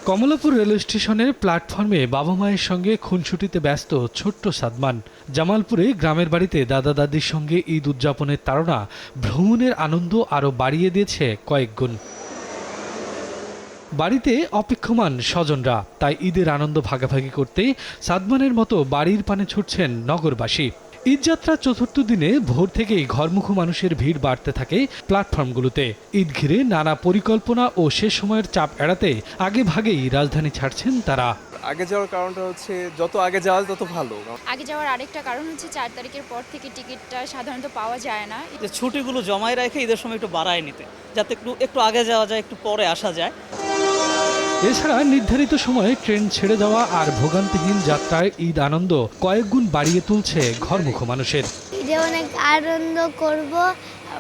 Kamalapur rail স্টেশনের প্ল্যাটফর্মে বাবা মায়ের সঙ্গে খুনসুটিতে ব্যস্ত ছোট্ট সাদমান। জামালপুরে গ্রামের বাড়িতে দাদা দাদির সঙ্গে ঈদ উদযাপনের তাড়না ভ্রমণের আনন্দ আরও বাড়িয়ে দিয়েছে কয়েক গুণ। বাড়িতে অপেক্ষমান স্বজনরা, তাই ঈদের আনন্দ ভাগাভাগি করতে সাদমানের মতো বাড়ির পানে ছুটছেন নগরবাসী। ঈদযাত্রার চতুর্থ দিনে ভোর থেকেই ঘরমুখো মানুষের ভিড় বাড়তে থাকে প্ল্যাটফর্মগুলোতে। ঈদ ঘিরে নানা পরিকল্পনা ও সে সময়ের চাপ এড়াতে আগে ভাগেই রাজধানী ছাড়ছেন তারা। আগে যাওয়ার কারণটা হচ্ছে যত আগে যাওয়া তত ভালো। আগে যাওয়ার আরেকটা কারণ হচ্ছে 4 তারিখের পর থেকে টিকিটটা সাধারণত পাওয়া যায় না। যে ছুটিগুলো জমায় রেখে ঈদের সময় একটু বাড়ায় নিতে, যাতে একটু আগে যাওয়া যায়, একটু পরে আসা যায়। এছাড়া নির্ধারিত সময়ে ট্রেন ছেড়ে দেওয়া আর ভোগান্তিহীন যাত্রায় ঈদ আনন্দ কয়েক গুণ বাড়িয়ে তুলছে ঘরমুখো মানুষের। ঈদে অনেক আনন্দ করব,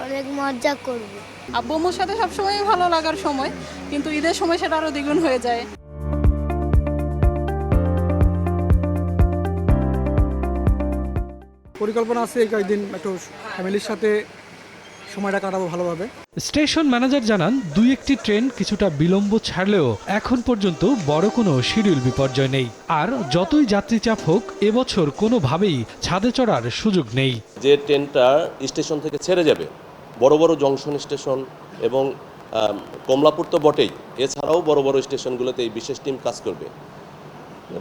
অনেক মজা করব। আব্বু আম্মুর সাথে সবসময় ভালো লাগার সময়, কিন্তু ঈদের সময় সেটা আরও দ্বিগুণ হয়ে যায়। পরিকল্পনা আছে এই কয়েকদিন একটু ফ্যামিলির সাথে সময়টা কাটাবো ভালোভাবে। স্টেশন ম্যানেজার জানান, দুই একটি ট্রেন কিছুটা বিলম্ব ছাড়লেও এখন পর্যন্ত বড় কোনো শিডিউল বিপর্যয় নেই। আর যতই যাত্রী চাপ হোক, এবছর কোনোভাবেই ছাদে চড়ার সুযোগ নেই। যে ট্রেনটা স্টেশন থেকে ছেড়ে যাবে, বড় বড় জংশন স্টেশন এবং কমলাপুর তো বটেই, এছাড়াও বড় বড় স্টেশনগুলোতে এই বিশেষ টিম কাজ করবে।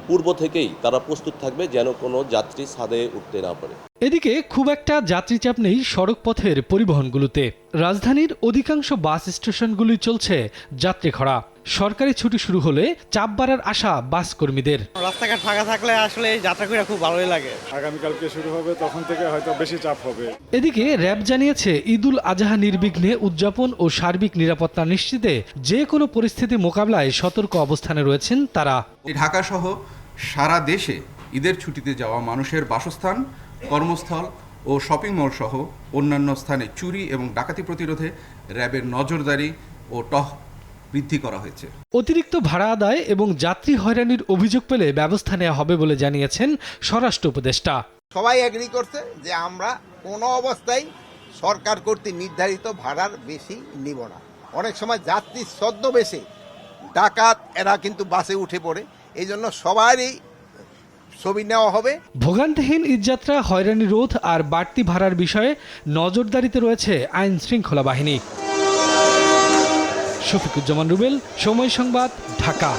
পূর্ব থেকেই তারা প্রস্তুত থাকবে যেন কোনো যাত্রী ছাদে উঠতে না পারে। এদিকে খুব একটা যাত্রী চাপ নেই সড়ক পথের পরিবহনগুলোতে। রাজধানীর অধিকাংশ বাস স্টেশনগুলি চলছে যাত্রী খরা। সরকারি ছুটি শুরু হলে চাপ বাড়ার আশা বাস কর্মীদের। রাস্তাঘাট ফাঁকা থাকলে আসলে যাত্রা করে খুব ভালোই লাগে। আগামীকালকে শুরু হবে, তখন থেকে হয়তো বেশি চাপ হবে। এদিকে র্যাব জানিয়েছে, ঈদুল আজহা নির্বিঘ্নে উদযাপন ও সার্বিক নিরাপত্তা নিশ্চিতে যে কোনো পরিস্থিতি মোকাবিলায় সতর্ক অবস্থানে রয়েছেন তারা। ঢাকা সহ সারা দেশে ঈদের ছুটিতে যাওয়া মানুষের বাসস্থান, কর্মস্থল ও শপিং মল সহ অন্যান্য স্থানে চুরি এবং ডাকাতি প্রতিরোধে র্যাবের নজরদারি ও টহল বৃদ্ধি করা হয়েছে। অতিরিক্ত ভাড়া আদায় এবং যাত্রী হয়রানির অভিযোগ পেলে ব্যবস্থা নেওয়া হবে বলে জানিয়েছেন স্বরাষ্ট্র উপদেষ্টা। সবাই এগ্রি করছে যে আমরা কোনো অবস্থায় সরকার কর্তৃক নির্ধারিত ভাড়ার বেশি নিব না। অনেক সময় যাত্রী ছদ্মবেশে ডাকাত এরা কিন্তু বাসে উঠে পড়ে, এই জন্য সবারই ছবি নেওয়া হবে। ভোগান্তিহীন ঈদযাত্রা, হয়রানি রোধ আর বাড়তি ভাড়ার বিষয়ে নজরদারিতে রয়েছে আইন শৃঙ্খলা বাহিনী। শফিকুজ্জামান রুবেল, সময় সংবাদ, ঢাকা।